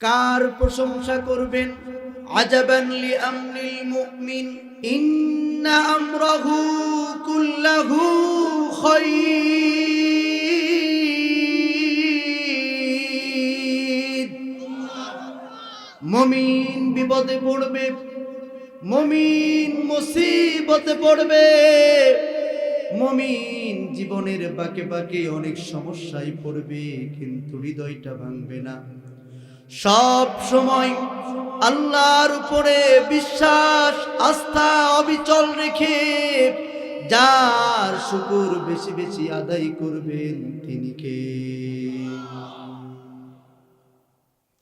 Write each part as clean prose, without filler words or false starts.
কার প্রশংসা করবেন? আজাবান লিআমরিল মুমিন ইন্না আমরাহু কুল্লাহু খায়র। মুমিন বিপদে পড়বে, মুমিন মুসিবতে পড়বে, মুমিন জীবনের বাঁকে বাঁকে অনেক সমস্যায় পড়বে, কিন্তু হৃদয়টা ভাঙবে না। সব সময় আল্লাহর উপরে বিশ্বাস আস্থা অবিচল রেখে যার শুকর বেশি বেশি আদায় করবেন তিনি কে?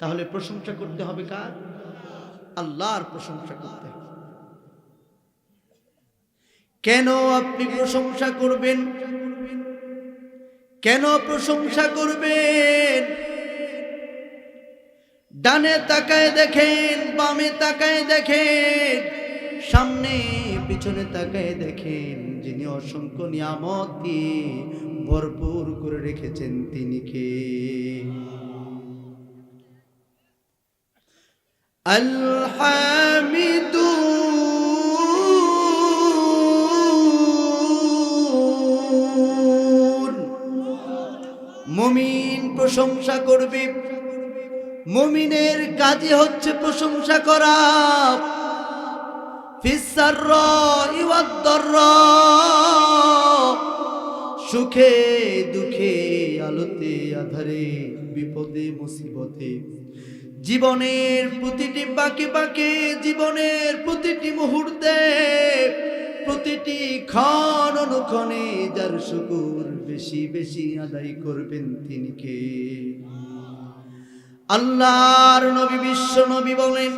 তাহলে প্রশংসা করতে হবে কার? আল্লাহর প্রশংসা করতে হবে। কেন আপনি প্রশংসা করবেন? কেন প্রশংসা করবেন? ডানে তাকায় দেখেন, বামে তাকায় দেখেন, সামনে পিছনে তাকায় দেখেন, যিনি অসংখ্য নিয়ামত দিয়ে ভরপুর করে রেখেছেন তিনি কে? আল হামিদু মুমিন প্রশংসা করবে। মুমিনের কাজই হচ্ছে প্রশংসা করা। ফিসসাররাই ওয়াদ-দাররা, সুখে দুঃখে আলোতে আঁধারে বিপদে মুসিবতে, জীবনের প্রতিটি বাঁকে বাঁকে, জীবনের প্রতিটি মুহূর্তে, প্রতিটি ক্ষণ অনুক্ষণে যার শুকর বেশি বেশি আদায় করবেন তিনি কে? আল্লাহর নবী বিশ্ব নবী বলেন,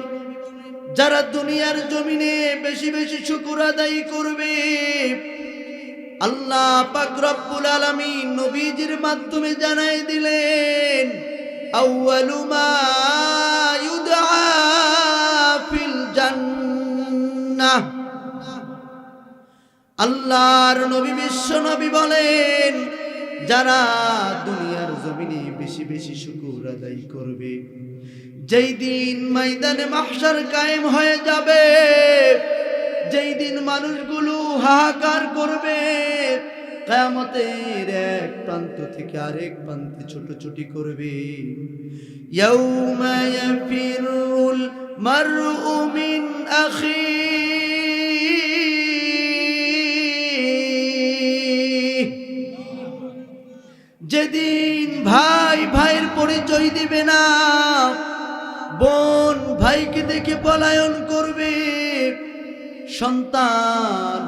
যারা দুনিয়ার জমিনে বেশি বেশি শুকর আদায় করবে, আল্লাহ পাক রব্বুল আলামিন নবীজির মাধ্যমে জানাই দিলেন, আউয়ালু মা ইউদআ ফিল জান্নাহ। আল্লাহর নবী বিশ্ব নবী বলেন, যারা দুনিয়ার জমিনে বেশি বেশি শুকর আদায় করবে, যেই দিন ময়দানে মাহশার কায়েম হয়ে যাবে, যেই দিন মানুষগুলো হাহাকার করবে, কিয়ামতের এক প্রান্ত থেকে আরেক প্রান্তে ছোটাছুটি করবে, ইয়াউমা ইয়াফিরুল মারউ মিন আখি, যেদিন ভাই ভাইয়ের পরিচয় দিবে না, বোন ভাইকে দেখে পলায়ন করবে, সন্তান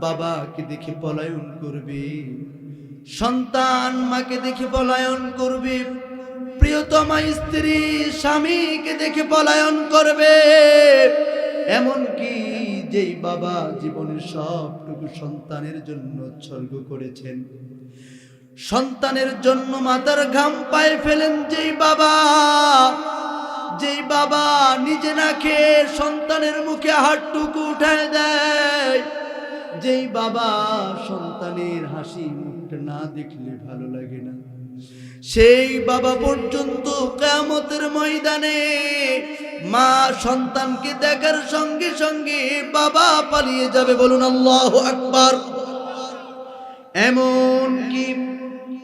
বাবাকে দেখে পলায়ন করবে, সন্তান মাকে দেখে পলায়ন করবে, প্রিয়তমা স্ত্রী স্বামীকে দেখে পলায়ন করবে। এমনকি যেই বাবা জীবনের সবটুকু সন্তানের জন্য উৎসর্গ করেছেন, সন্তানের জন্য মাথার ঘাম পায়ে ফেলেন, যেই বাবা নিজে না খেয়ে সন্তানের মুখে হাতটুকু উঠায় দেয়, যেই বাবা সন্তানের হাসি মুখটা না দেখলে ভালো লাগে না, সেই বাবা পর্যন্ত কিয়ামতের ময়দানে মা সন্তানকে দেখার সঙ্গে সঙ্গে বাবা পালিয়ে যাবে। বলুন আল্লাহু আকবার। এমন কি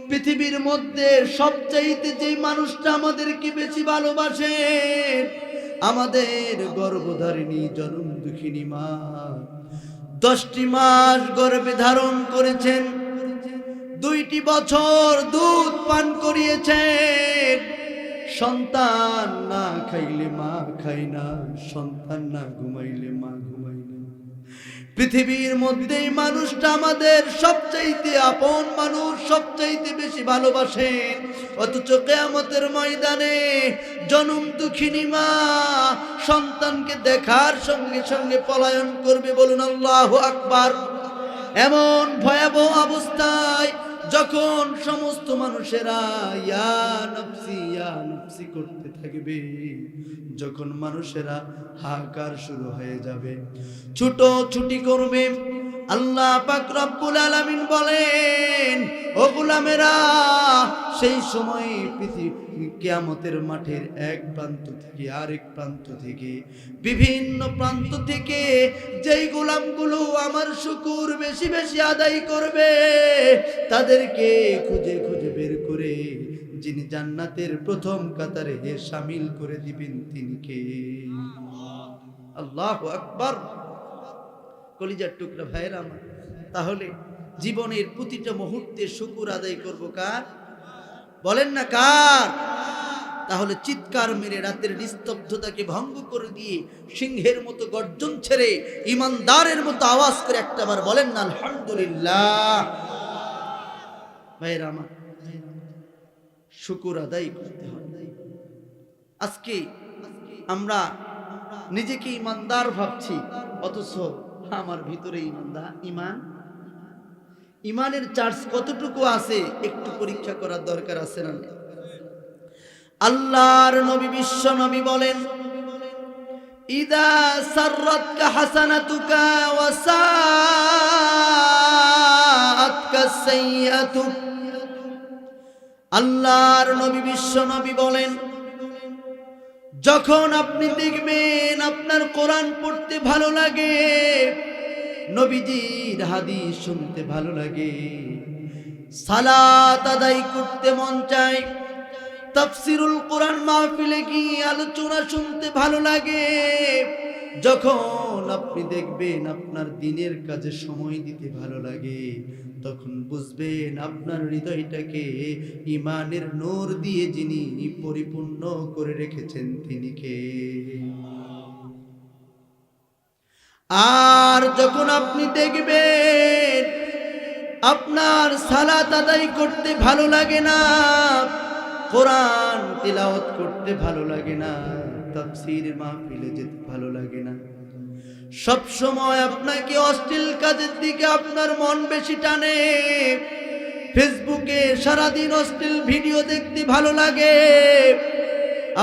পৃথিবীর মধ্যে সবচাইতে যে মানুষটা আমাদেরকে বেশি ভালোবাসে, আমাদের গর্ভধারিণী জনম দুঃখিনী মা, 10টি মাস গর্ভে ধারণ করেছেন, 2টি বছর দুধ পান করিয়েছেন, সন্তান না খাইলে মা খায় না, সন্তান না ঘুমাইলে মা ঘুমায় না। পৃথিবীর মধ্যে মানুষটা আমাদের সবচাইতে আপন মানুষ, সবচাইতে বেশি ভালোবাসেন, অথচ কিয়ামতের ময়দানে জনম দুঃখিনী মা সন্তানকে দেখার সঙ্গে সঙ্গে পলায়ন করবে। বলুন আল্লাহু আকবার। এমন ভয়াবহ অবস্থায় যখন সমস্ত মানুষেরা ইয়া নফসি করতে থাকবে, যখন মানুষেরা হাহাকার শুরু হয়ে যাবে, ছুটোছুটি করবে, আল্লাহ পাক রব্বুল আলামিন বলেন, ও গোলামেরা, সেই সময় কিয়ামতের মাঠের এক প্রান্ত থেকে আরেক প্রান্ত থেকে, বিভিন্ন প্রান্ত থেকে যেই গোলামগুলো আমার শুকর বেশি বেশি আদায় করবে, তাদেরকে খুঁজে খুঁজে বের করে যিনি জান্নাতের প্রথম কাতারে শামিল করে দিবেন তিনি কে? আল্লাহু আকবার। কলিজার টুকরা ভাইয়েরা আমার, তাহলে জীবনের প্রতিটা মুহূর্তে শুকর আদায় করব কার? বলেন না কার? তাহলে চিৎকার মেরে রাতের নিস্তব্ধতাকে ভঙ্গ করে দিয়ে সিংহের মতো গর্জন ছেড়ে ইমানদারের মতো আওয়াজ করে একটাবার বলেন না আলহামদুলিল্লাহ। ভাইয়েরা আমার, শুকর আদায় করতে হবে। আজকে আমরা নিজেকে ইমানদার ভাবছি, অথচ আমার ভিতরে ইমানের চার্জ কতটুকু আছে একটু পরীক্ষা করার দরকার আছে না? আল্লাহর নবী বিশ্ব নবী বলেন, ইদা সাররাতকা হাসানাতুকা ওয়া সাআতকা সাইয়্যাতু। আল্লাহর নবী বিশ্ব নবী বলেন, যখন আপনি দেখবেন আপনার কোরআন পড়তে ভালো লাগে, নবীজির হাদিস শুনতে ভালো লাগে, সালাত আদায় করতে মন চায়, তাফসীরুল কোরআন মাহফিলে গিয়ে আলোচনা শুনতে ভালো লাগে, যখন আপনি দেখবেন আপনার দিনের কাজে সময় দিতে ভালো লাগে, তখন বুঝবেন আপনার হৃদয়টাকে ঈমানের নূর দিয়ে যিনি পরিপূর্ণ করে রেখেছেন তিনি কে? আর যখন আপনি দেখবেন আপনার সালাত আদায় করতে ভালো লাগে না, কোরআন তিলাওয়াত করতে ভালো লাগে না, তাফসীর মাহফিলে যেতে ভালো লাগে না, সব সময় আপনাকে অশ্লীল কাজের দিকে আপনার মন বেশি টানে, ফেসবুকে সারাদিন অশ্লীল ভিডিও দেখতে ভালো লাগে,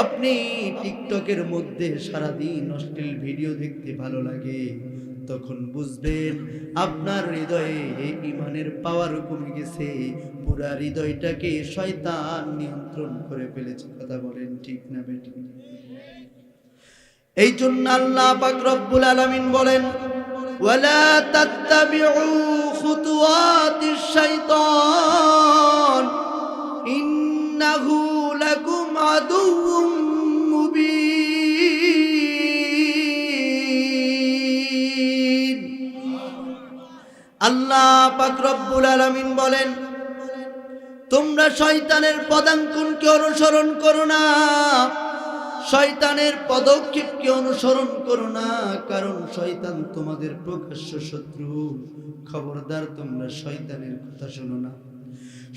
আপনি টিকটকের মধ্যে সারাদিন অশ্লীল ভিডিও দেখতে ভালো লাগে, তখন বুঝবেন আপনার হৃদয়ে ঈমানের পাওয়ার কমে গেছে, পুরা হৃদয়টাকে শয়তান নিয়ন্ত্রণ করে ফেলেছে। কথা বলেন ঠিক না বেঠিক? এই জন্য আল্লাহ পাক রব্বুল আলামিন বলেন, ওয়ালা তাত্তাবিউ খুতুওয়াতিশ শাইতান ইন্নাহু লাকুম আদুউম মুবিন। আল্লাহ পাক রব্বুল আলামিন বলেন, তোমরা শয়তানের পদাঙ্কনকে অনুসরণ করো না, শয়তানের পদক্ষেপকে অনুসরণ করো না, কারণ শয়তান তোমাদের প্রকাশ্য শত্রু। খবরদার তোমরা শয়তানের কথা শোনো না।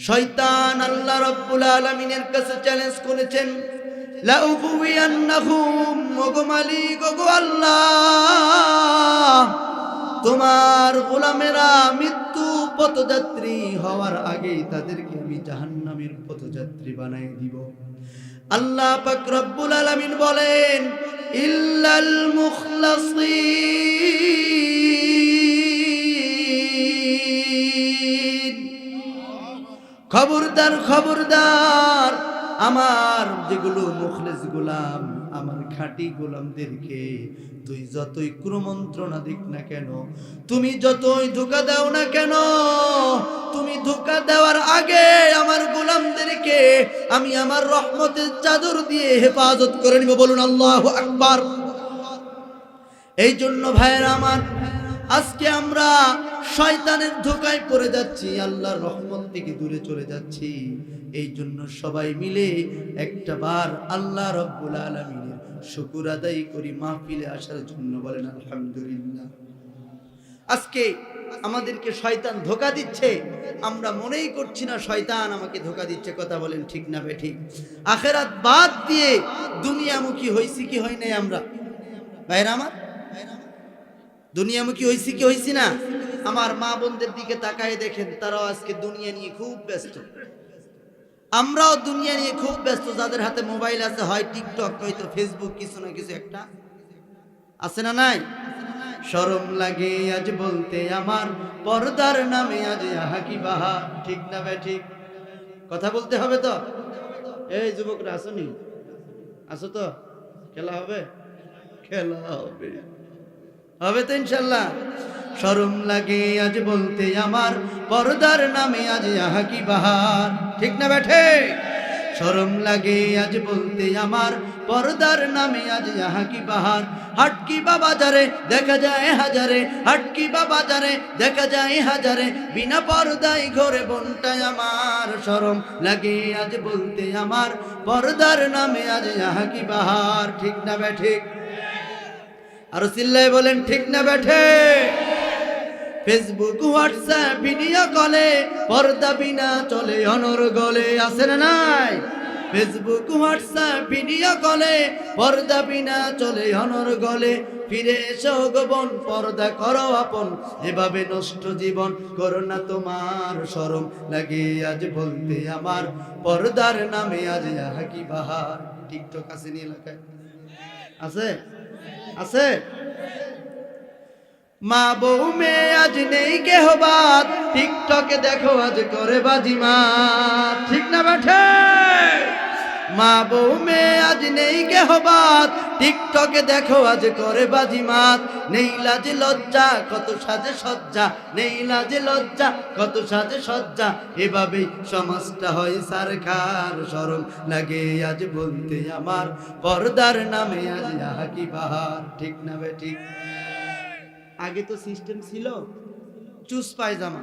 শয়তান আল্লাহ রাব্বুল আলামিনের কাছে চ্যালেঞ্জ করেছেন, লা উগওয়িয়ান্নাহুম, ওগো মালিক, ওগো আল্লাহ, তোমার গোলামেরা মৃত্যু পথযাত্রী হওয়ার আগেই তাদেরকে আমি জাহান্নামের পথযাত্রী বানাই দিব। আল্লাহ পাক রব্বুল আলামিন বলেন, ইল্লাল মুখলাসিন। খবরদার খবরদার, আমার যেগুলো মুখলেস গোলাম, আমার খাঁটি গোলামদেরকে তুই যতই কুমন্ত্রণা দিক না কেন, তুমি যতই ধোঁকা দাও না কেন, তুমি ধোঁকা দেওয়ার আগে আমার গোলামদেরকে আমি আমার রহমতের চাদর দিয়ে হেফাজত করে নিব। বলুন আল্লাহু আকবার। এই জন্য ভাইয়েরা আমার, আজকে আমরা শয়তানের ধোঁকায় পড়ে যাচ্ছি, আল্লাহর রহমত থেকে দূরে চলে যাচ্ছি। এই জন্য সবাই মিলে একটা বার আল্লাহ রাব্বুল আলামিনের শুকর আদায় করি মাহফিলে আসার জন্য। বলেন আলহামদুলিল্লাহ। আজকে আমাদেরকে শয়তান ধোঁকা দিচ্ছে, আমরা মনেই করছি না শয়তান আমাকে ধোঁকা দিচ্ছে। কথা বলেন ঠিক না বেঠিক? আখিরাত বাদ দিয়ে দুনিয়ামুখী হইছি কি হয় নাই? আমরা ভাইরা আমার দুনিয়ামুখী হইছি কি হইছি না? আমার মা বোনদের দিকে তাকায় দেখেন, তারাও আজকে দুনিয়া নিয়ে খুব ব্যস্ত। আমরাও দুনিয়া নিয়ে খুব ব্যস্ত। যাদের হাতে মোবাইল আছে, হয় টিকটক, হয়তো ফেসবুক, কিছু না কিছু একটা আছে না নাই? শরম লাগে আজ বলতে আমার পর্দার নামে আজ আহা কি বাহার। ঠিক না বে ঠিক? কথা বলতে হবে তো। এই যুবকরা আসনি, আসো তো, খেলা হবে, খেলা হবে, হবে তো ইনশাল্লাহ। শরম লাগে আজ বলতে আমার পর্দার নামে আজ আহা কি বাহার। ঠিক না বেঠে? শরম লাগে আজ বলতে আমার পর্দার নামে আজ আহা কি বাহার। হাটকি বাজারে দেখা যায় হাজারে, হাটকি বাজারে দেখা যায় হাজারে, বিনা পর্দায় ঘরে বনটায় আমার। শরম লাগে আজ বলতে আমার পর্দার নামে আজ আহা কি বাহার। ঠিক না বেঠে? আর চিল্লায় বলেন ঠিক না বেঠে? ফেসবুক হোয়াটসঅ্যাপ ভিডিও কলে পর্দা বিনা চলে অনর গলে, আছে না নাই? ফেসবুক হোয়াটসঅ্যাপ ভিডিও কলে পর্দা বিনা চলে অনর গলে। ফিরে এসো গোপন পর্দা করো আপন, এভাবে নষ্ট জীবন করো না তোমার। শরম লাগে আজ বলতে আমার পর্দার নামে আজ আহা কি বাহার। টিকটক আছে নি এলাকায়? আছে? আছে? মা বউ মেয়ে আজ নেই কেহ বাদ, টিকটকে দেখো আজ করে বাজিমাত। ঠিক না বেঠে? মা বউ মেয়ে আজ নেই কেহ বাদ, টিকটকে দেখো আজ করে বাজিমাত। নেই লাজ লজ্জা কত সাজে সজ্জা, নেই লাজ লজ্জা কত সাজে সজ্জা, এভাবেই সমাজটা হয় সারখার। শরম লাগে আজ বলতে আমার পর্দার নামে আজ আহা কি বাহার। ঠিক না বে ঠিক? আগে তো সিস্টেম ছিল চুস পায়জামা,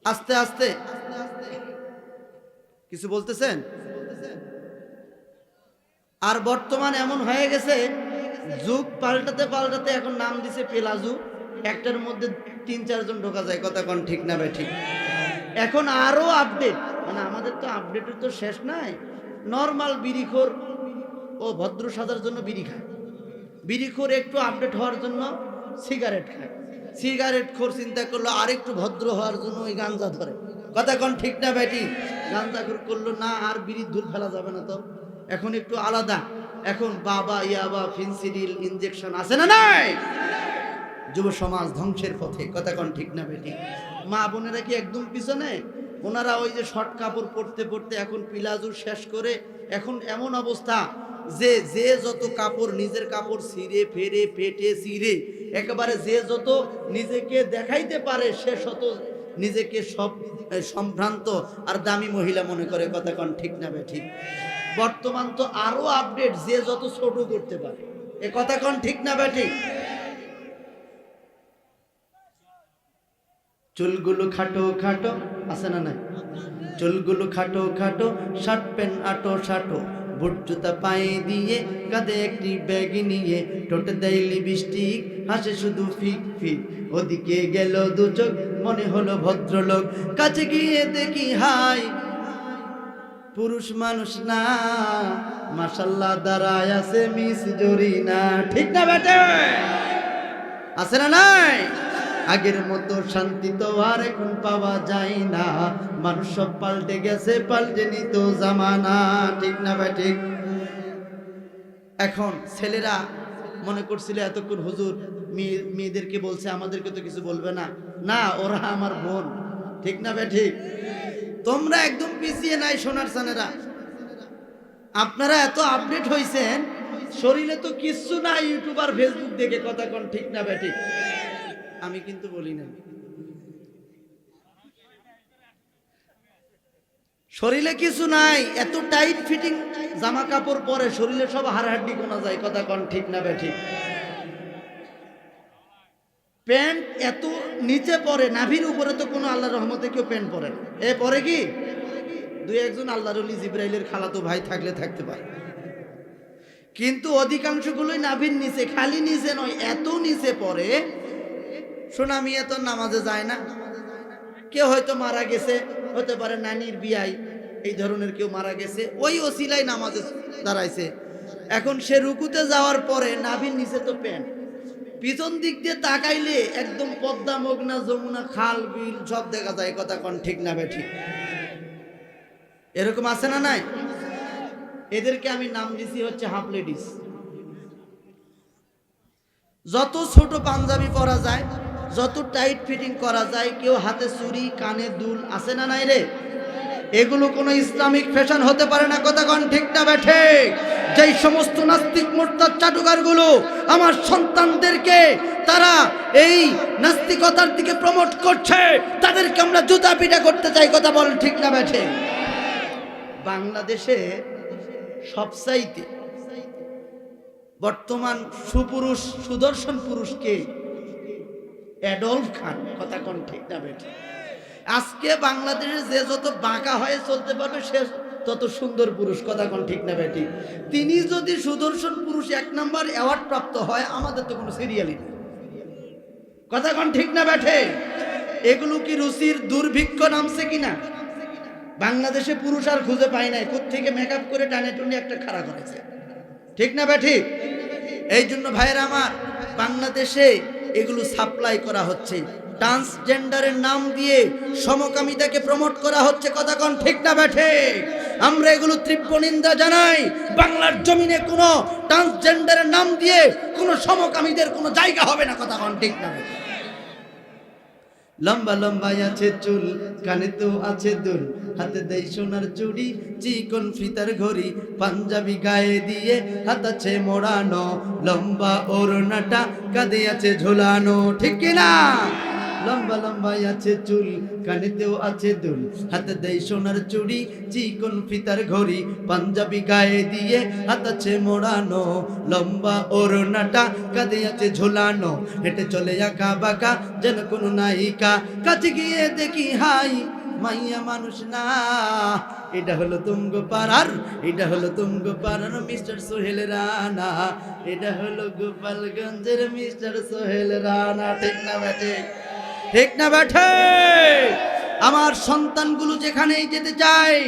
আস্তে আস্তে কিছু বলতেছেন। আর বর্তমান এমন হয়ে গেছে, যুগ পাল্টাতে পাল্টাতে এখন নাম দিছে পেলাজু। একটার মধ্যে ৩-৪ জন ঢোকা যায়। কথা কোন ঠিক না ভাই? ঠিক। এখন আরো আপডেট, মানে আমাদের তো আপডেটের তো শেষ নাই। নর্মাল বিড়িখোর ও ভদ্র সাজার জন্য বিড়ি খায়, বিড়িখোর একটু আপডেট হওয়ার জন্য সিগারেট খায়, সিগারেট খোর চিন্তা করলো আরেকটু ভদ্র হওয়ার জন্য ওই গাঞ্জা ধরে। কথা কোন ঠিক না বেটি? গাঞ্জা করলো না, আর বিড়ির ধূর ফেলা যাবে না, তো এখন একটু আলাদা। এখন বাবা ইয়াবা ফেন্সিডিল ইনজেকশন, আছে না নাই? যুব সমাজ ধ্বংসের পথে। কথা কোন ঠিক না বেটি? মা বোনেরা কি একদম পিছনে? ওনারা ওই যে শর্ট কাপড় পরতে পরতে এখন পিলাজু শেষ করে, এখন এমন অবস্থা যে যে যত কাপড়, নিজের কাপড় ছিঁড়ে ফেরে পেটে ছিঁড়ে একেবারে যে যত নিজেকে দেখাইতে পারে সে শত নিজেকে সব সম্ভ্রান্ত আর দামি মহিলা মনে করে। কথা কোন ঠিক না বে ঠিক? বর্তমান তো আরো আপডেট, যে যত ছোট করতে পারে। এ কথা কোন ঠিক না বে ঠিক? চুলগুলো খাটো খাটো, আছে না নাই? চুলগুলো খাটো খাটো, শার্ট প্যান্ট আটো শাটো, বুট জুতা পায়ে দিয়ে, কাঁধে একটি ব্যাগ নিয়ে, ঠোঁটে দেয় লিপস্টিক, হাসে শুধু ফিক ফিক। ওদিকে গেল দু চোখ, মনে হলো ভদ্রলোক, কাছে গিয়ে দেখি হাই পুরুষ মানুষ না, মাশাআল্লাহ দাঁড়ায় আছে মিস জরিনা। ঠিক না বেটে? আছে না নাই? আগের মতো শান্তি তো আর এখন পাওয়া যায় না, মানুষ সব পাল্টে গেছে, পাল্টেনি তো জামানা। ঠিক না ভাই? ঠিক। এখন ছেলেরা মনে করছিল এতক্ষণ হুজুর মেয়েদেরকে বলছে, আমাদেরকে তো কিছু বলবে না। না, ওরা আমার বোন। ঠিক না ভাই? ঠিক। তোমরা একদম পিছিয়ে নাই সোনার সানেরা, আপনারা এত আপডেট হইছেন, শরীরে তো কিচ্ছু না, ইউটিউব আর ফেসবুক দেখে। কথা কোন ঠিক না ভাই? ঠিক। আমি কিন্তু বলি না, শরীরে কিছু নাই, এত টাইট ফিটিং জামা কাপড় পরে শরীরে সব হাড়হাড্ডি কোনা যায়। কথা কোন ঠিক না বে ঠিক? প্যান্ট এত নিচে পরে, নাভির উপরে তো কোনো আল্লাহর রহমতে কেউ প্যান্ট পরে না। এ পরে কি? দুই একজন আল্লাহর ওলি জিব্রাইলের খালাতো ভাই থাকলে থাকতে পারে, কিন্তু অধিকাংশগুলোই নাভির নিচে। খালি নিচে নয়, এত নিচে পরে। শোনা মেয়ে তো নামাজে যায় না, কেউ হয়তো মারা গেছে, হতে পারে নানির বিয়াই, এই ধরনের কেউ মারা গেছে, ওই ওসিলাই নামাজে দাঁড়াইছে। এখন সে রুকুতে যাওয়ার পরে নাভির নিচে তো প্যান্ট, পিছন দিক দিয়ে তাকাইলে একদম পদ্মা, মগনা, যমুনা, খাল বিল সব দেখা যায়। কথা কোন ঠিক না বে ঠিক? এরকম আছে না নাই? এদেরকে আমি নাম দিছি হচ্ছে হাফ লেডিস। যত ছোট পাঞ্জাবি পরা যায়, যত টাইট ফিটিং করা যায়, কেউ হাতে চুড়ি, কানে দুল, আছে না নাই রে? এগুলো কোনো ইসলামিক ফ্যাশন হতে পারে না। কথা কোন ঠিক না বেঠে? যেই সমস্ত নাস্তিক মোরতাদ চাটুকারগুলো আমার সন্তানদেরকে তারা এই নাস্তিকতার দিকে প্রমোট করছে, তাদেরকে আমরা জুতা পিটা করতে চাই। কথা বলেন ঠিক না বেঠে? বাংলাদেশে সবচাইতে বর্তমান সুপুরুষ, সুদর্শন পুরুষকে অ্যাডলফ খান। কথা কোন ঠিক না বেঠে? আজকে বাংলাদেশে যে যত বাঁকা হয়ে চলতে পারবে সে তত সুন্দর পুরুষ। কথা কোন ঠিক না বেঠি? তিনি যদি সুদর্শন পুরুষ 1 নম্বর অ্যাওয়ার্ড প্রাপ্ত হয়, আমাদের তো কোনো সিরিয়ালই নেই। কথা কোন ঠিক না বেঠে? এগুলো কি রুচির দুর্ভিক্ষ নামছে কিনা? বাংলাদেশে পুরুষ আর খুঁজে পায় নাই, কোত্থেকে মেকআপ করে টানে টুনে একটা খাড়া করেছে। ঠিক না বেঠি? এই জন্য ভাইয়েরা আমার, বাংলাদেশে এগুলো সাপ্লাই করা হচ্ছে, ট্রান্সজেন্ডারের নাম দিয়ে সমকামিতাকে প্রমোট করা হচ্ছে। কথা কোন ঠিক না বেঠে? আমরা এগুলো তীব্র নিন্দা জানাই। বাংলার জমিনে কোনো ট্রান্সজেন্ডারের নাম দিয়ে কোনো সমকামীদের কোনো জায়গা হবে না। কথা কোন ঠিক না বেঠে? লম্বা লম্বা আছে চুল, কানে তো আছে দুল, হাতে দেই সোনার চুড়ি, চিকন ফিতার ঘড়ি, পাঞ্জাবি গায়ে দিয়ে হাত আছে মোড়ানো, লম্বা ওড়নাটা কাঁধে আছে ঝোলানো। ঠিক কিনা? লম্বা লম্বা আছে চুল, কানেতেও আছে দুল, হাতে দেই সোনার চুড়ি, চিকন ফিতার ঘড়ি, পাঞ্জাবি গায়ে দিয়ে হাত আছে মোড়ানো, লম্বা ওড়নাটা কাঁধে আছে ঝোলানো, হেঁটে চলে আঁকা বাঁকা যেন কোনো নায়িকা, কাছে গিয়ে দেখি হাই মাইয়া মানুষ না। এটা হলো তুঙ্গ পাড়ার, এটা হলো তুঙ্গ পাড়ার মিস্টার সোহেল রানা, এটা হলো গোপালগঞ্জের মিস্টার সোহেল রানা। ঠিক না বেঠে? ঠিক না বেঠে? আমার সন্তানগুলো যেখানেই যেতে চায়,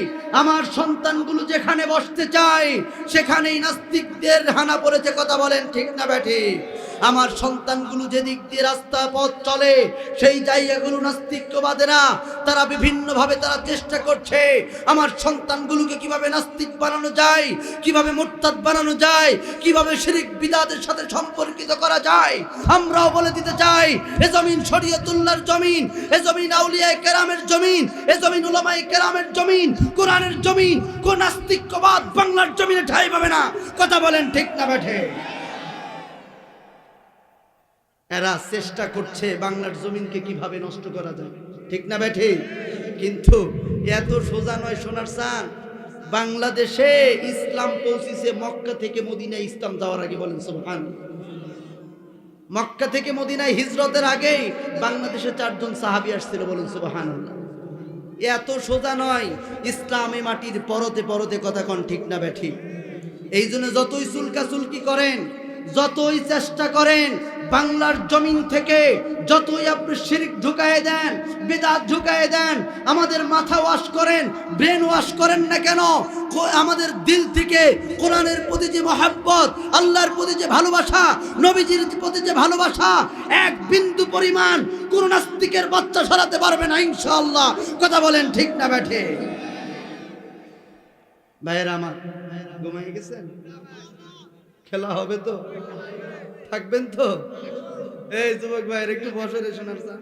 আমার সন্তানগুলো যেখানে বসতে চায়, সেখানেই নাস্তিকদের হানা পড়েছে। কথা বলেন ঠিক না বেঠে? আমার সন্তানগুলো যেদিক দিয়ে রাস্তা পথ চলে, সেই জায়গাগুলো নাস্তিকবাদেরা তারা বিভিন্নভাবে তারা চেষ্টা করছে আমার সন্তানগুলোকে কিভাবে নাস্তিক বানানো যায়, কিভাবে মুরতাদ বানানো যায়, কিভাবে শিরক বিদআতের সাথে সম্পর্কিত করা যায়। আমরাও বলে দিতে চাই, এ জমিন শরীয়তুল্লাহর জমিন, এ জমিন আউলিয়ায়ে কেরামের জমিন, এ জমিন উলামায়ে কেরামের জমিন, কোরআনের জমিন। কোন নাস্তিকবাদ বাংলার জমিনে ঠাঁই পাবে না। কথা বলেন ঠিক না বেঠে? এরা চেষ্টা করছে বাংলার জমিনকে কিভাবে নষ্ট করা যায়। ঠিক না বেঠে? কিন্তু এত সোজা নয় সোনার চান। বাংলাদেশে ইসলাম পৌঁছেছে মক্কা থেকে মদিনায় ইসলাম যাওয়ার আগে। বলেন সুবহানাল্লাহ। মক্কা থেকে মদিনায় হিজরতের আগে বাংলাদেশে 4 জন সাহাবী আসছিল। বলেন সুবহানাল্লাহ। এত সোজা নয়। ইসলামে মাটির পরতে পরতে। কথা কোন ঠিক না বেঠি? এই জন্য যতই চুলকাচুলকি করেন, যতই চেষ্টা করেন বাংলার জমিন থেকে, যতই আপনি শিরক ঢুকায়ে দেন, বিদআত ঢুকায়ে দেন, আমাদের মাথা ওয়াশ করেন, ব্রেন ওয়াশ করেন না কেন, আমাদের দিল থেকে কোরআনের প্রতি যে মহব্বত, আল্লাহর প্রতি যে ভালোবাসা, নবীজির প্রতি যে ভালোবাসা, 1 বিন্দু পরিমাণ কোন নাস্তিকের বাচ্চা সরাতে পারবে না ইনশাআল্লাহ। কথা বলেন ঠিক না বেঠে? ভাইয়েরা আমার, ঘুমাই গেছেন? খেলা হবে তো? থাকবেন তো? এই যুবক ভাইয়ের একটু বসে রে শোনার চা,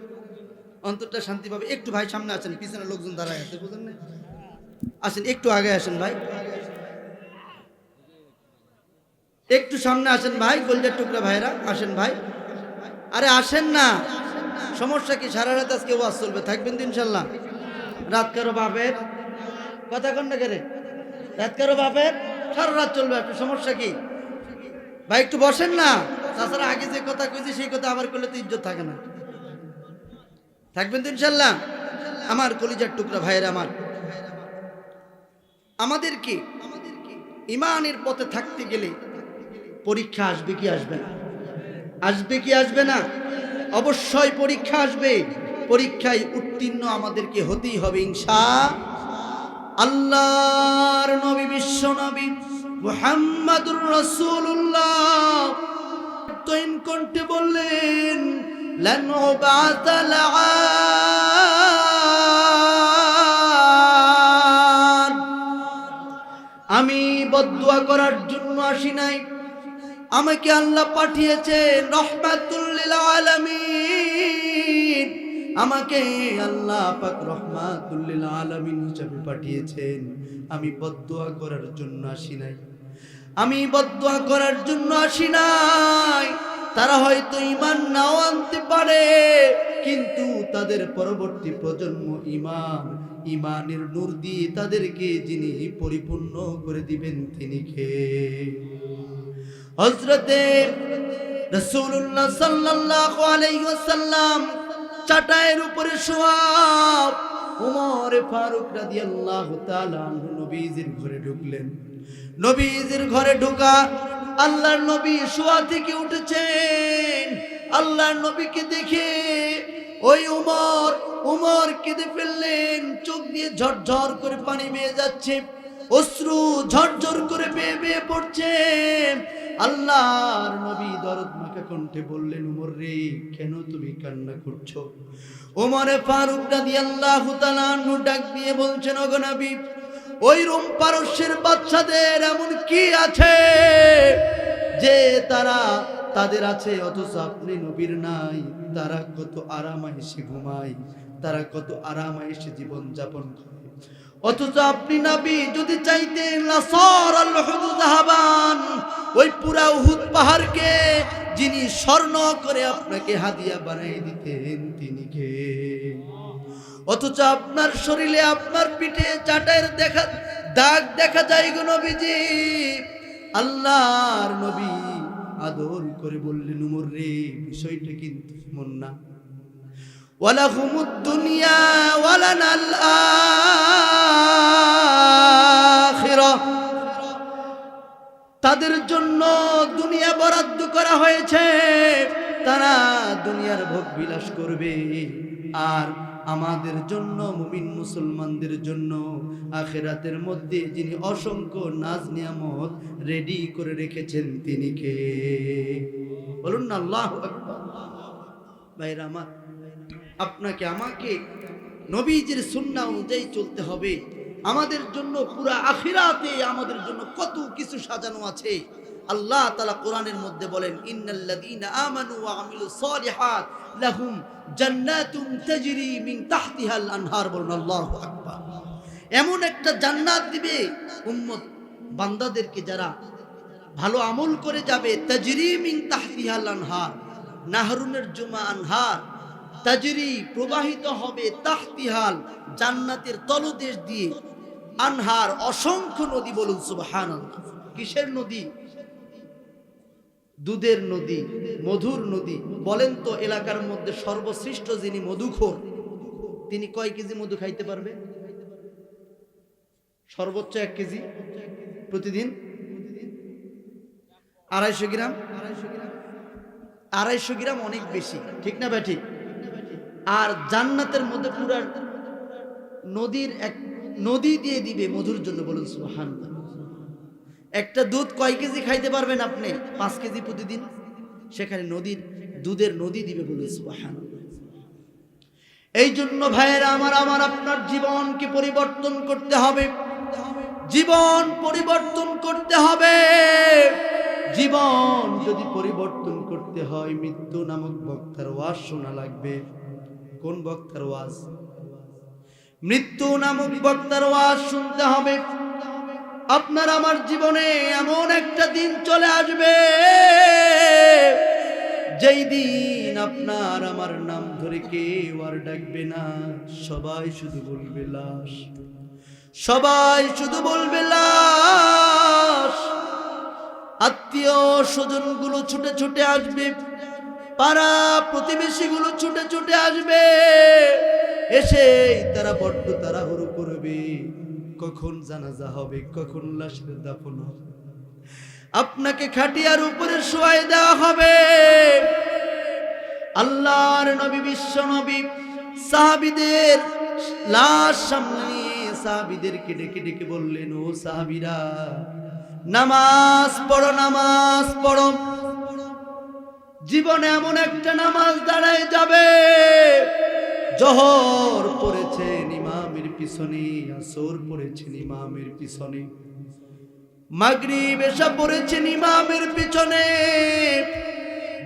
অন্তরটা শান্তি পাবে। একটু ভাই সামনে আসেন, পিছনে লোকজন দাঁড়ায় আছে, বুঝলেন না? আসেন, একটু আগে আসেন ভাই, একটু সামনে আসেন ভাই, কলজার টুকরা ভাইরা আসেন ভাই। আরে আসেন না, সমস্যা কি? সারা রাত আজকে ওয়াজ চলবে, থাকবেন তো ইনশাল্লাহ? রাত কারো বাপের? কথা কন না কেরে? রাত কারো বাপের? সারা রাত চলবে, আপনার সমস্যা কি ভাই? একটু বসেন না। তাছাড়া আগে যে কথা কইছি সেই কথা আবার করলে তো ইজ্জত থাকে না। থাকবেন তো ইনশাল্লাহ? আমার কলিজার টুকরা ভাইয়েরা আমার, আমাদেরকে ঈমানের পথে থাকতে গেলে পরীক্ষা আসবে কি আসবে না? আসবে কি আসবে না? অবশ্যই পরীক্ষা আসবে। পরীক্ষায় উত্তীর্ণ আমাদেরকে হতেই হবে ইনশাআল্লাহর নবী, বিশ্ব নবী মুহাম্মাদুর রাসূলুল্লাহ তৈন কণ্ঠে বললেন, লান উবাতাল আন, আমি বদদুয়া করার জন্য আসি নাই, আমাকে আল্লাহ পাঠিয়েছেন রহমাতুল লিল আলামিন, আমাকে আল্লাহ পাক রহমাতুল লিল আলামিন হিসেবে পাঠিয়েছেন। আমি বদদুয়া করার জন্য আসি নাই, আমি বদদুয়া করার জন্য আসি নাই। তারা হয়তো ঈমান নাও আনতে পারে, কিন্তু তাদের পরবর্তী প্রজন্ম ঈমানের নূর দিয়ে তাদেরকে যিনি পরিপূর্ণ করে দিবেন তিনি কে? হযরতে রাসূলুল্লাহ সাল্লাল্লাহু আলাইহি ওয়াসাল্লাম চাটাইয়ের উপরে শোয়া ওমর ফারুক রাদিয়াল্লাহু তাআলা আনহু নবীজির ঘরে ঢুকলেন। নবীজির ঘরে ঢোকা আল্লাহর নবী শোয়া থেকে উঠেছেন। আল্লাহর নবীকে দেখে ওই উমর কেঁদে ফেললেন। চোখ দিয়ে ঝরঝর করে পানি বেয়ে যাচ্ছে, অশ্রু ঝরঝর করে বেয়ে বেয়ে পড়ছে। আল্লাহর নবী দরদ মাখা কণ্ঠে বললেন, উমর রে, কেন তুমি কান্না করছো? ওমরে ফারুক রাদিয়াল্লাহু তাআলা আনহু ডাক দিয়ে বলছেন, ওগো নবী, ওই রোম পারস্যের বাদশাদের এমন কি আছে যে তাদের আছে অথচ আপনি নবীর নাই? তারা কত আরামায়েশে ঘুমায়, তারা কত আরামায়েশে জীবন যাপন করে, অথচ আপনি নবী যদি চাইতেন লাসার আল উহুদ যাহাবান, ওই পুরা উহুদ পাহাড়কে যিনি স্বর্ণ করে আপনাকে হাদিয়া বানিয়ে দিতেন তিনি কে? অথচ আপনার শরীরে, আপনার পিঠে চাটাইয়ের দাগ দেখা যায় গো নবীজি। আল্লাহর নবী আদর করে বললেন, উমর রে, বিষয়টা কিন্তু এমন না। ওয়ালাহুমুদ দুনিয়া ওয়ালানাল আখিরাহ, তাদের জন্য দুনিয়া বরাদ্দ করা হয়েছে, তারা দুনিয়ার ভোগ বিলাস করবে। আর আমাদের জন্য, মুমিন মুসলমানদের জন্য আখিরাতের মধ্যে যিনি অসংখ্য নাজ নিয়ামত রেডি করে রেখেছেন তিনি কে? বলুন না আল্লাহু আকবার। ভাইরা আমার, আপনাকে আমাকে নবীজির সুন্নাহ অনুযায়ী চলতে হবে। আমাদের জন্য পুরা আখিরাতে আমাদের জন্য কত কিছু সাজানো আছে। আল্লাহ তাআলা কোরআনের মধ্যে বলেন, ইন্নাল্লাযীনা আমানু ওয়া আমিলুস সালিহাত লাহুম জান্নাতুন তাজরি মিন তাহতিহাল আনহার। বলুন আল্লাহু আকবার। এমন একটা জান্নাত দিবে উম্মত বান্দাদেরকে যারা ভালো আমল করে যাবে। তাজরি মিন তাহতিহাল আনহার, নাহরুনের জুমা আনহার, তাজরি প্রবাহিত হবে, তাহতিহাল জান্নাতের তলদেশ দিয়ে, আনহার অসংখ্য নদী। বলুন সুবহানাল্লাহ। কিসের নদী? দুধের নদী, মধুর নদী। বলেন তো, এলাকার মধ্যে সর্বশ্রেষ্ঠ যিনি মধুখোর, তিনি কয় কেজি মধু খাইতে পারবে? সর্বোচ্চ 1 কেজি প্রতিদিন। 250 গ্রাম। 250 গ্রাম অনেক বেশি, ঠিক না ভাই? ঠিক। আর জান্নাতের মধ্যে পুরা নদী দিয়ে দিবে মধুর জন্য। বলুন সুবহানাল্লাহ। একটা দুধ কয় কেজি খাইতে পারবেন আপনি? 5 কেজি প্রতিদিন। সেখানে দুধের নদী দিবে। বলুন সুবহানাল্লাহ। এই জন্য ভাইয়েরা আমার, আপনার জীবনকে পরিবর্তন করতে হবে। জীবন পরিবর্তন করতে হবে। জীবন যদি পরিবর্তন করতে হয়, মৃত্যু নামক বক্তার ওয়াজ শোনা লাগবে। কোন বক্তার ওয়াজ? মৃত্যু নামক বক্তার ওয়াজ শুনতে হবে। আপনার আমার জীবনে এমন একটা দিন চলে আসবে, যেই দিন আপনার আমার নাম ধরে কেউ আর ডাকবে না। সবাই শুধু বলবে লাশ, সবাই শুধু বলবে লাশ। আত্মীয় স্বজন গুলো ছুটে ছুটে আসবে, পাড়া প্রতিবেশী গুলো ছুটে ছুটে আসবে। এসে তারা বড্ড তাড়াহুড়ো করবে, কখন জানাজা হবে, কখন লাশের দাফন হবে। আপনাকে খাটিয়ার উপরে শোয়াই দেওয়া হবে। আল্লাহর নবী, বিশ্ব নবী সাহাবীদের লাশ সামনে নিয়ে সাহাবীদেরকে ডেকে ডেকে বললেন, ও সাহাবীরা, নামাজ পড়ো, নামাজ পড়ো। জীবনে এমন একটা নামাজ দাঁড়ায় যাবে, জোহর পড়েছেন ইমামের পিছনে, আসর পড়েছেন ইমামের পিছনে, মাগরিব এসা পড়েছেন ইমামের পিছনে,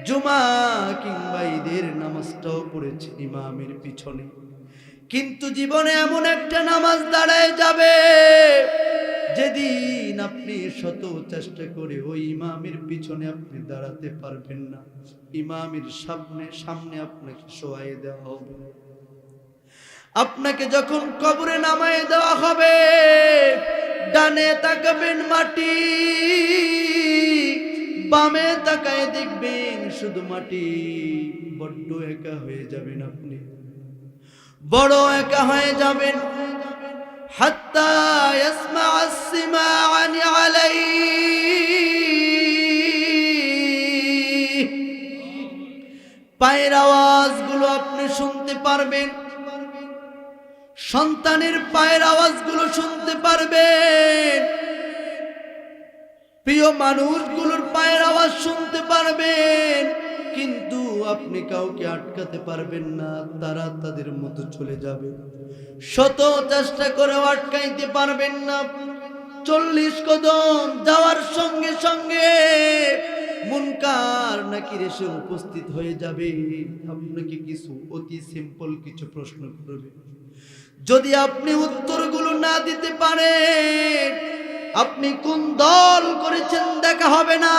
জুমা কিংবা ঈদের নামাজটাও পড়েছেন ইমামের পিছনে, কিন্তু জীবনে এমন একটা নামাজ দাঁড়ায় যাবে যেদিন আপনি শত চেষ্টা করে ওই ইমামের পিছনে আপনি দাঁড়াতে পারবেন না। ইমামের সামনে আপনাকে শোয়াই দেওয়া হবে। আপনাকে যখন কবরে নামায় দেওয়া হবে, ডানে তাকাবেন মাটি, বামে তাকায় দেখবেন শুধু মাটি। বড্ড একা হয়ে যাবেন আপনি, বড় একা হয়ে যাবেন। হাত্তা ইয়াসমা আসসিমাআনি আলাইহি, পায়ের আওয়াজগুলো আপনি শুনতে পারবেন, সন্তানের পায়ের আওয়াজগুলো শুনতে পারবেন, প্রিয় মানুষগুলোর পায়ের আওয়াজ শুনতে পারবেন, কিন্তু আপনি কাউকে আটকাতে পারবেন না, তারা তাদের মতো চলে যাবে। শত চেষ্টা করেও আটকাইতে পারবেন না। 40 কদম যাওয়ার সঙ্গে সঙ্গে মুনকার নাকির এসে উপস্থিত হয়ে যাবে। আপনাকে কিছু অতি সিম্পল কিছু প্রশ্ন করবে, যদি আপনি উত্তরগুলো না দিতে পারেন, আপনি কোন দল করেছেন দেখা হবে না,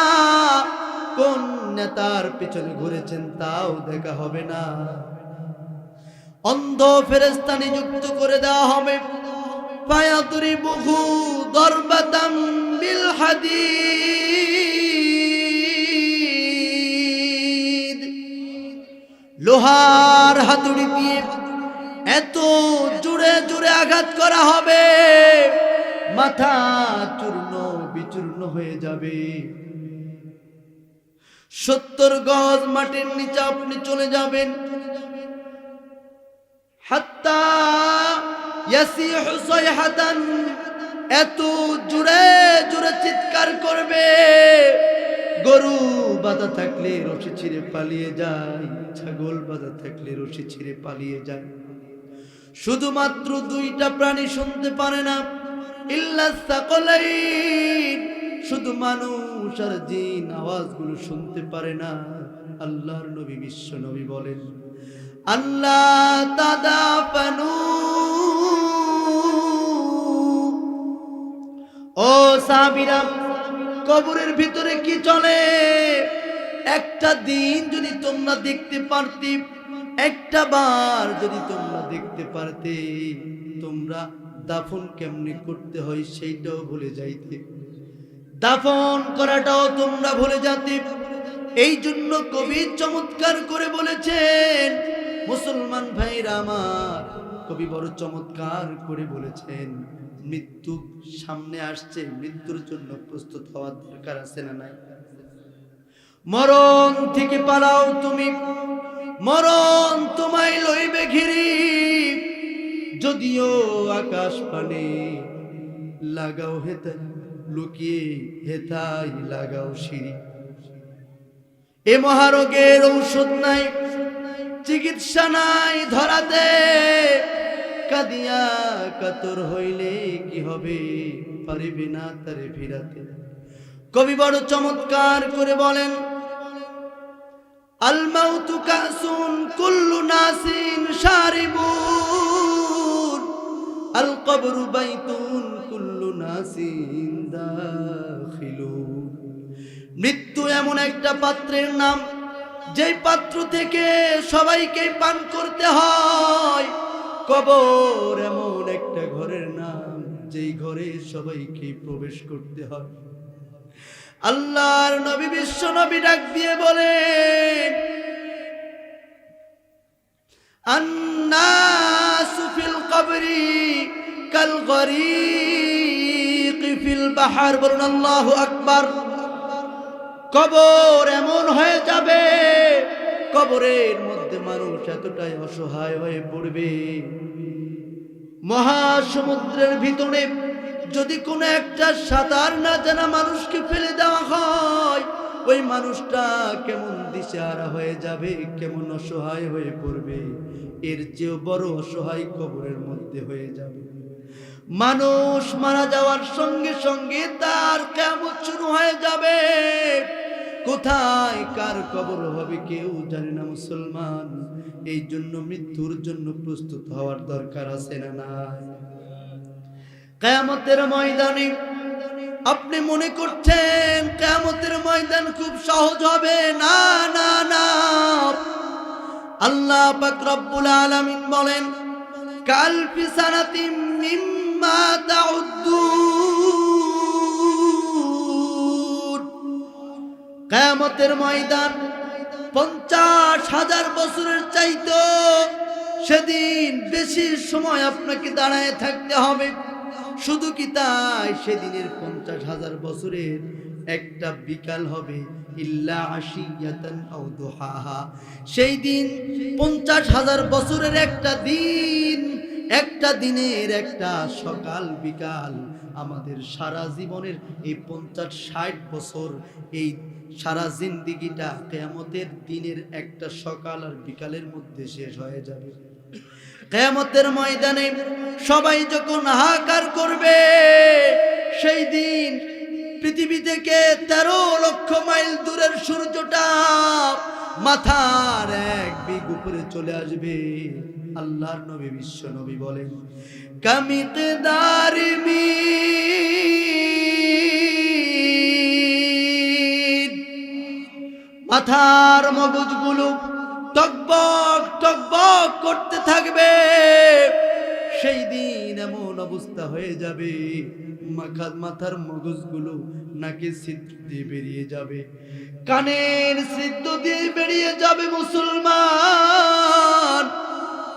কোন নেতার পেছনে ঘুরেছেন তাও দেখা হবে না। অন্ধ ফেরেশতা নিযুক্ত করে দেওয়া হবে। ফায়াদরিবুহু দরবাতাম বিল হাদীদ, লোহার হাতুড়ি দিয়ে এত জোরে জোরে আঘাত করা হবে, মাথা চূর্ণ বিচূর্ণ হয়ে যাবে। 70 গজ মাটির নিচে আপনি চলে যাবেন। হাত্তা ইয়াসিহু সাইহাতান, এত জোরে জোরে চিৎকার করবে, গরু বাঁধা থাকলে রশি ছিঁড়ে পালিয়ে যায়, ছাগল বাঁধা থাকলে রশি ছিঁড়ে পালিয়ে যায়। শুধুমাত্র 2টা প্রাণী শুনতে পারে না, ইল্লা সাকলাইন, শুধু মানুষ আর জিন আওয়াজগুলো শুনতে পারে না। আল্লাহর নবী বিশ্ব নবী বলেন, আল্লাহ তাদাফানু, ও সাহাবীরা, কবরের ভিতরে কি চলে? একটা দিন যদি তোমরা দেখতে পারতে, একটা বার যদি তোমরা দেখতে পারতে, তোমরা দাফন কেমনে করতে হয় সেইটাও ভুলে যাইতে, দাফন করাটাও তোমরা ভুলে যেতে। এই জন্য কবি চমৎকার করে বলেছেন, মুসলমান ভাইরা আমার, কবি বড় চমৎকার করে বলেছেন, মৃত্যু সামনে আসছে, মৃত্যুর জন্য প্রস্তুত হওয়ার দরকার আছে না নাই? মরণ থেকে পালাও তুমি, মরণ তোমায় লইবে ঘিরি, যদিও আকাশ পানে লাগাও হেতা, লুকিয়ে হেথাই লাগাও সিঁড়ি। এ মহারোগের ঔষধ নাই, চিকিৎসা নাই ধরাতে, কাঁদিয়া কাতর হইলে কি হবে, পারিবে না তারে ফিরাতে। কবি বড় চমৎকার করে বলেন, আল মাউতু কাসুন কুল্লু নাসিন শারিবুন, আল কবরু বাইতুন কুল্লু নাসিন দাখিলুন। মৃত্যু এমন একটা পাত্রের নাম, যেই পাত্র থেকে সবাইকে পান করতে হয়। কবর এমন একটা ঘরের নাম, যেই ঘরে সবাইকে প্রবেশ করতে হয়। আল্লাহর নবী বিশ্ব নবী ডাক দিয়ে বলেন, আন্নাসু ফিল কবরি কাল গরীক ফিল বাহর। বলুন আল্লাহু আকবার। কবর এমন হয়ে যাবে, কবরের মধ্যে মানুষ এতটাই অসহায় হয়ে পড়বে, মহাসমুদ্রের ভিতরে যদি কোনো একটা সাঁতার না জানা মানুষকে ফেলে দেওয়া হয়, ওই মানুষটা কেমন দিশেহারা হয়ে যাবে, কেমন অসহায় হয়ে পড়বে। এর চেয়েও বড় অসহায় কবরের মধ্যে হয়ে যাবে। মানুষ মারা যাওয়ার সঙ্গে সঙ্গে তার কিয়ামত শুরু হয়ে যাবে। কোথায় কার কবর হবে কেউ জানে না মুসলমান। এই জন্য মৃত্যুর জন্য প্রস্তুত হওয়ার দরকার আছে না নাই? কিয়ামতের ময়দানে আপনি মনে করছেন কিয়ামতের ময়দান খুব সহজ হবে, না না না। আল্লাহ পাক রব্বুল আলামিন বলেন কালফি সানাতিম মিম্মা তাউদ্দুন। কিয়ামতের ময়দান 50,000 বছরের চাইতো সেদিন বেশি সময় আপনাকে দাঁড়ায় থাকতে হবে। শুধু কি তাই, সেদিনের 50,000 বছরের একটা বিকাল হবে, ইল্লা আশিয়াতান আও দুহাহা। সেই দিন 50,000 বছরের একটা দিন, একটা দিনের একটা সকাল বিকাল। আমাদের সারা জীবনের এই 50-60 বছর, এই সারা জিন্দেগিটা কিয়ামতের দিনের একটা সকাল আর বিকালের মধ্যে শেষ হয়ে যাবে। কিয়ামতের ময়দানে সবাই যখন হাহাকার করবে, সেই দিন পৃথিবী থেকে 13 লক্ষ মাইল দূরের সূর্যটা মাথার এক বিঘ উপরে চলে আসবে। আল্লাহর নবী বিশ্ব নবী বলেন কামিকদারি মিন। মাথার মগজগুলো টকবক টকবক করতে থাকবে। সেই দিন এমন অবস্থা হয়ে যাবে, মাথার মগজগুলো নাকের ছিদ্র দিয়ে বেরিয়ে যাবে, কানের ছিদ্র দিয়ে বেরিয়ে যাবে মুসলমান।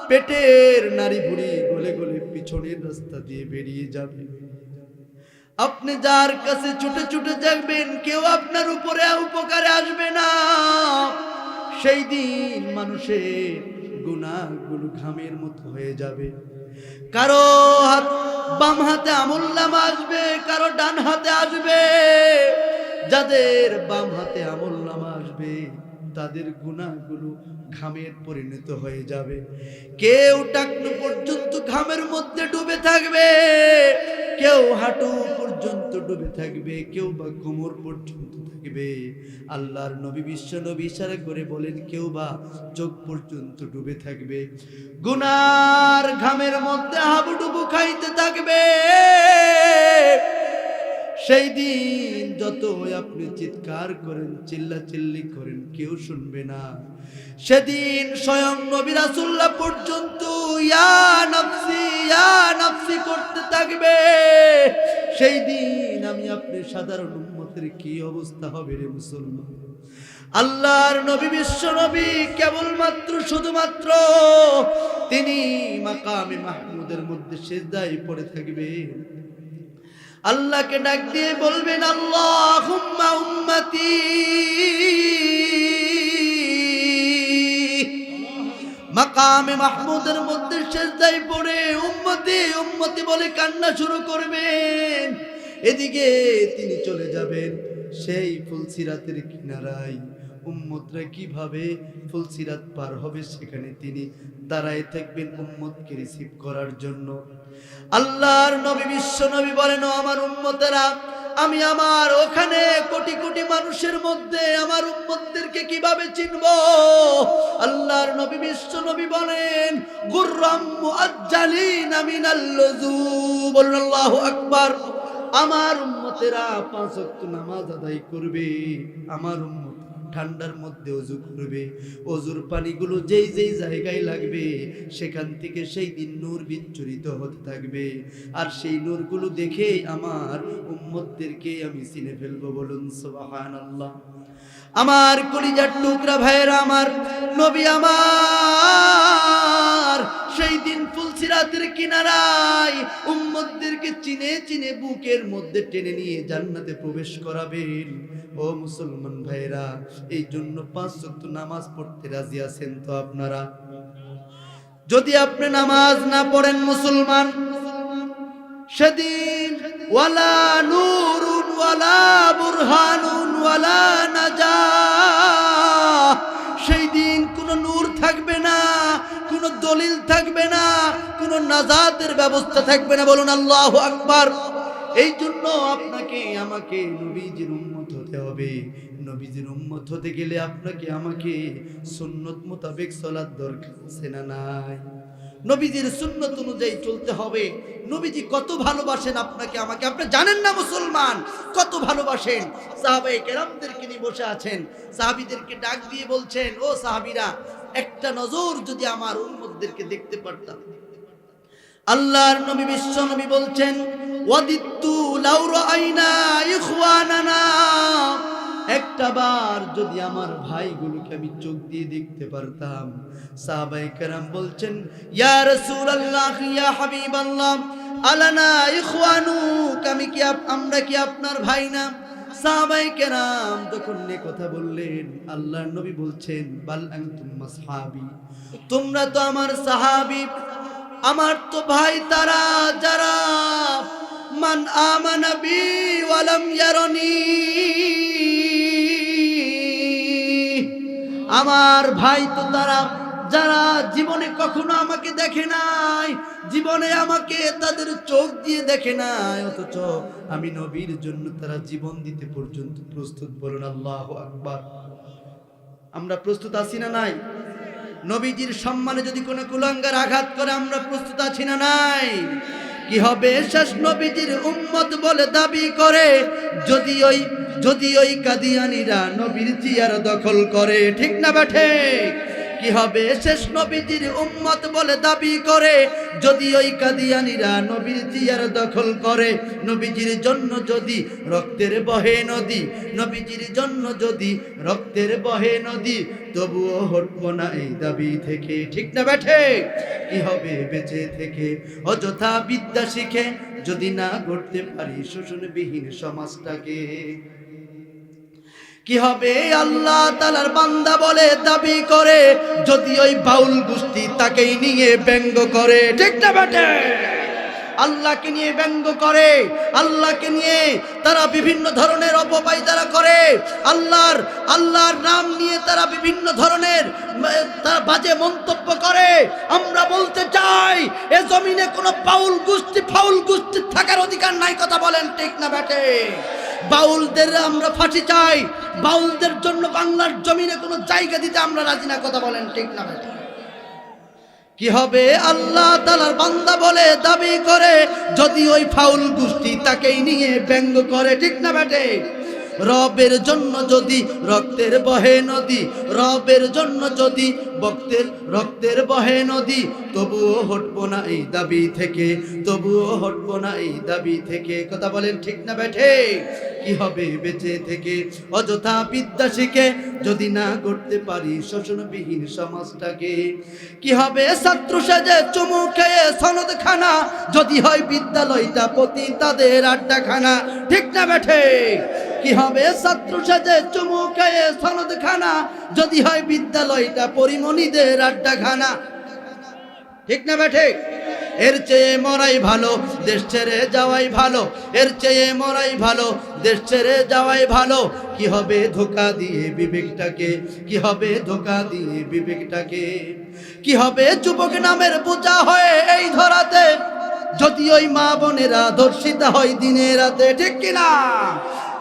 পেটের নাড়ি ভুঁড়ি গলে গলে পিছনের রাস্তা দিয়ে বেরিয়ে যাবে। আপনি যার কাছে ছুটে ছুটে যাবেন, কেউ আপনার উপরে উপকারে আসবে না। সেই দিন মানুষের গুনাহগুলো ঘামের মতো হয়ে যাবে। কারো বাম হাতে আমলনামা আসবে, কারো ডান হাতে আসবে। যাদের বাম হাতে আমলনামা আসবে তাদের গুনাহগুলো ঘামের পরিণত হয়ে যাবে। কেউ টাকনু পর্যন্ত ঘামের মধ্যে ডুবে থাকবে, কেউ হাঁটু পর্যন্ত ডুবে থাকবে, কেউ বা কোমর পর্যন্ত থাকবে। আল্লাহর নবী বিশ্ব নবী ইশারা করে বলেন কেউ বা চোখ পর্যন্ত ডুবে থাকবে। গুনার ঘামের মধ্যে হাবুডুবু খাইতে থাকবে। সেই দিন যত আপনি চিৎকার করেন, চিল্লাচিল্লি করেন, কেউ শুনবে না। সেদিন স্বয়ং নবী রাসূলুল্লাহ পর্যন্ত ইয়া নাফসি করতে থাকবে। সেই দিন আমি আপনি সাধারণ উম্মতের কি অবস্থা হবে রে মুসলমান। আল্লাহর নবী বিশ্ব নবী কেবলমাত্র শুধুমাত্র তিনি মাকামে মাহমুদের মধ্যে সিজদায় পড়ে থাকবেন। আল্লাহকে ডাক দিয়ে বলবেন আল্লাহুম্মা উম্মতি। মাকামে মাহমুদের মধ্যে সিজদায় পড়ে উম্মতি উম্মতি বলে কান্না শুরু করবেন। এদিকে তিনি চলে যাবেন সেই ফুলসিরাতের কিনারায়। উম্মতরা কিভাবে ফুলসিরাত পার হবে সেখানে তিনি দাঁড়ায় থাকবেন উম্মতকে রিসিভ করার জন্য। আল্লাহর নবী বিশ্ব নবী বলেন ও আমার উম্মতেরা, আমি আমার ওখানে কোটি কোটি মানুষের মধ্যে আমার উম্মতদেরকে কিভাবে চিনব? আল্লাহর নবী বিশ্ব নবী বলেন গুররাম মুআজ্জালিন মিনাল লুযু। বলুন আল্লাহু আকবার। আমার উম্মতেরা 5 ওয়াক্ত নামাজ আদায় করবে, আমার উম্মত ঠান্ডার মধ্যে ওযু করবে। ওযুর পানিগুলো যেই যেই জায়গায় লাগবে সেখান থেকে সেই দিন নূর বিচ্ছুরিত হতে থাকবে। আর সেই নূরগুলো দেখে আমার উম্মতদেরকে আমি চিনে ফেলবো। বলুন সুবহানাল্লাহ। আমার কলিজার টুকরা ভাইয়েরা, আমার নবী আমার সেই দিন ফুলসিরাতের কিনারায় উম্মতদেরকে চিনে চিনে বুকের মধ্যে টেনে নিয়ে জান্নাতে প্রবেশ করাবেন। ও মুসলমান ভাইরা, এই জন্য 5 ওয়াক্ত নামাজ পড়তে রাজি আছেন তো আপনারা? যদি আপনি নামাজ না পড়েন মুসলমান, সেদিন ওয়ালা নূরুন ওয়ালা বুরহানুন ওয়ালা নাজাহ, সেই দিন কোনো নূর থাকবে না, কোনো দলিল থাকবে না, কোনো নাজাতের ব্যবস্থা থাকবে না। বলুন আল্লাহু আকবার। এই জন্য আপনাকে আমাকে নবীজির উম্মত হতে হবে। নবীজির উম্মত হতে গেলে আপনাকে আমাকে সুন্নত মোতাবেক চলার দরকার আছে না নাই? নবীজির সুন্নত অনুযায়ী চলতে হবে। নবীজি কত ভালোবাসেন আপনাকে আমাকে, আপনি জানেন না মুসলমান? কত ভালোবাসেন। সাহাবায়ে কেরামদেরকে নিয়ে বসে আছেন, সাহাবীদেরকে ডাক দিয়ে বলছেন, ও সাহাবীরা, একটা নজর যদি আমার উম্মতদেরকে দেখতে পারতাম। আল্লাহর নবী বিশ্ব নবী বলছেন, ওয়াদিত্তু লাউ রাআইনা ইখওয়ানানা, একটা বার যদি আমার ভাইগুলোকে আমি চোখ দিয়ে দেখতে পারতাম। সাহাবায়ে কেরাম বলছেন, ইয়া রাসূলুল্লাহ, ইয়া হাবিবাল্লাহ, আলানা ইখওয়ানুক, আমরা কি আপনার ভাই না? সাহাবায়ে কেরাম যখন এ কথা বললেন, আল্লাহর নবী বলছেন, বাল আনতুম আসহাবি, তোমরা তো আমার সাহাবী, আমার তো ভাই তারা যারা মান আমানা বি ওয়া লাম ইয়ারনি, আমার ভাই তো তারা যারা জীবনে কখনো আমাকে দেখে নাই, জীবনে আমাকে তাদের চোখ দিয়ে দেখে নাই, অথচ আমি নবীর জন্য তারা জীবন দিতে পর্যন্ত প্রস্তুত। বলুন আল্লাহু আকবার। আমরা প্রস্তুত আছি না নাই? নবীজির সম্মানে যদি কোনো কুলাঙ্গার আঘাত করে আমরা প্রস্তুত আছি না নাই? কি হবে শেষ নবীজির উম্মত বলে দাবি করে যদি ওই কাদিয়ানীরা নবীর চেয়ার দখল করে, ঠিক না বেঠে? কি হবে শেষ নবীজির উম্মত বলে দাবি করে যদি ওই কাদিয়ানীরা নবীর চেয়ার দখল করে। নবীজির জন্য যদি রক্তের বহে নদী, নবীজির জন্য যদি রক্তের বহে নদী, তবুও হটবো না এই দাবি থেকে, ঠিক না বেঠে? কি হবে বেঁচে থেকে অযথা বিদ্যা শিখে যদি না গড়তে পারি শোষণবিহীন সমাজটাকে? কি হবে আল্লাহ তাআলার বান্দা বলে দাবি করে যদি ওই বাউল গোষ্ঠী তাকেই নিয়ে ব্যঙ্গ করে, ঠিক না বেটে? আল্লাহকে নিয়ে ব্যঙ্গ করে, আল্লাহকে নিয়ে তারা বিভিন্ন ধরনের অপবাদ তারা করে, আল্লাহর নাম নিয়ে তারা বিভিন্ন ধরনের তারা বাজে মন্তব্য করে। আমরা বলতে চাই এ জমিনে কোনো বাউল গোষ্ঠী ফাউল গোষ্ঠীর থাকার অধিকার নাই। কথা বলেন ঠিক না বেটে? বাউলদের আমরা ফাঁসি চাই, বাউলদের জন্য বাংলার জমিনে কোনো জায়গা দিতে আমরা রাজি না। কথা বলেন ঠিক না বেটে? কি হবে আল্লাহ তাআলার বান্দা বলে দাবি করে যদি ওই ফাউল গোষ্ঠী তাকেই নিয়ে ব্যঙ্গ করে, ঠিক না বেটে? রবের জন্য যদি রক্তের বহে নদী, রবের জন্য যদি রক্তের বহে নদী, তবুও হটবো না এই দাবি থেকে, তবুও হটবো না এই দাবি থেকে। কথা বলেন ঠিক না বেঠে? কি হবে বেঁচে থেকে অযথা বিদ্যা শিখে যদি না করতে পারি শোষণবিহীন সমাজটাকে? কি হবে ছাত্র সেজে চুমু খেয়ে সনদ খানা যদি হয় বিদ্যালয়টা প্রতি তাদের আড্ডাখানা, ঠিক না বেঠে? কি হবে ছাত্র সেজে চুমু খেয়ে সনদ খানা যদি হয় বিদ্যালয়টা পরিমণিদের আড্ডাখানা, ঠিক না বেঠে? এর চেয়ে মরাই ভালো, দেশ ছেড়ে যাওয়াই ভালো, এর চেয়ে মরাই ভালো, দেশ ছেড়ে যাওয়াই ভালো। কি হবে ধোঁকা দিয়ে বিবেকটাকে, কি হবে ধোঁকা দিয়ে বিবেকটাকে? কি হবে যুবক নামের বোঝা হয়ে এই ধরাতে যদি ওই মা বোনেরা ধর্ষিতা হয় দিনে রাতে, ঠিক কিনা?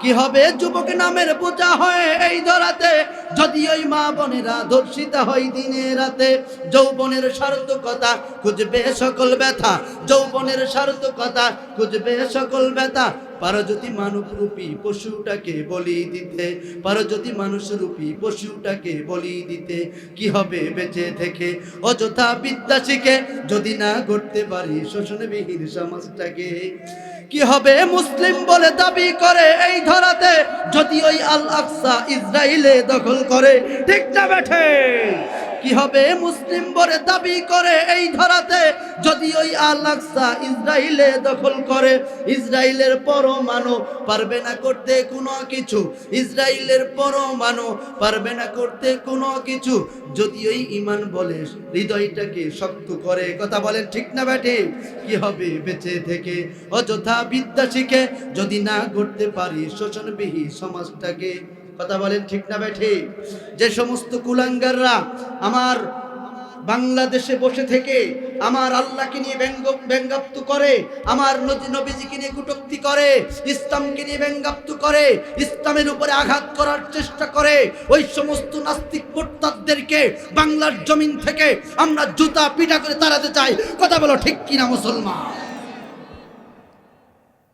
কি হবে যুবক নামের বোঝা হয়ে এই ধরাতে যদি ওই মা বোনেরা ধর্ষিতা হয় দিনে রাতে? যৌবনের সার্থকতা খুঁজবে সকল ব্যথা, যৌবনের সার্থকতা খুঁজবে সকল ব্যথা। পারো যদি মানবরূপী পশুটাকে বলি দিতে, পারো যদি মানুষরূপী পশুটাকে বলি দিতে। কি হবে বেঁচে থেকে অযথা বিদ্যা শিখে যদি না গড়তে পারি শোষণবিহীন সমাজটাকে? কি হবে মুসলিম বলে দাবি করে এই ধরাতে যদি ওই আল আকসা ইসরায়েলে দখল করে, ঠিক না বেঠে? কি হবে মুসলিম বলে দাবি করে এই ধরাতে যদি ওই আল আকসা ইসরায়েলে দখল করে? ইসরায়েলের পরমাণু পারবে না করতে কোনো কিছু, ইসরায়েলের পরমাণু পারবে না করতে কোনো কিছু যদি ওই ঈমান বলে হৃদয়টাকে শক্ত করে। কথা বলেন ঠিক না বেঠে? কি হবে বেঁচে থেকে অযথা বিদ্যা শিখে যদি না করতে পারি শোষণবিহীন সমাজটাকে? কথা বলেন ঠিক না বেঠে? যে সমস্ত কুলাঙ্গাররা আমার বাংলাদেশে বসে থেকে আমার আল্লাহকে নিয়ে ব্যঙ্গাপ্ত করে, আমার নবীজিকে নিয়ে কটূক্তি করে, ইসলামকে নিয়ে ব্যঙ্গাপ্ত করে, ইসলামের উপরে আঘাত করার চেষ্টা করে, ওই সমস্ত নাস্তিক মুরতাদদেরকে বাংলার জমিন থেকে আমরা জুতা পিটা করে তাড়াতে চাই। কথা বলো ঠিক কিনা মুসলমান?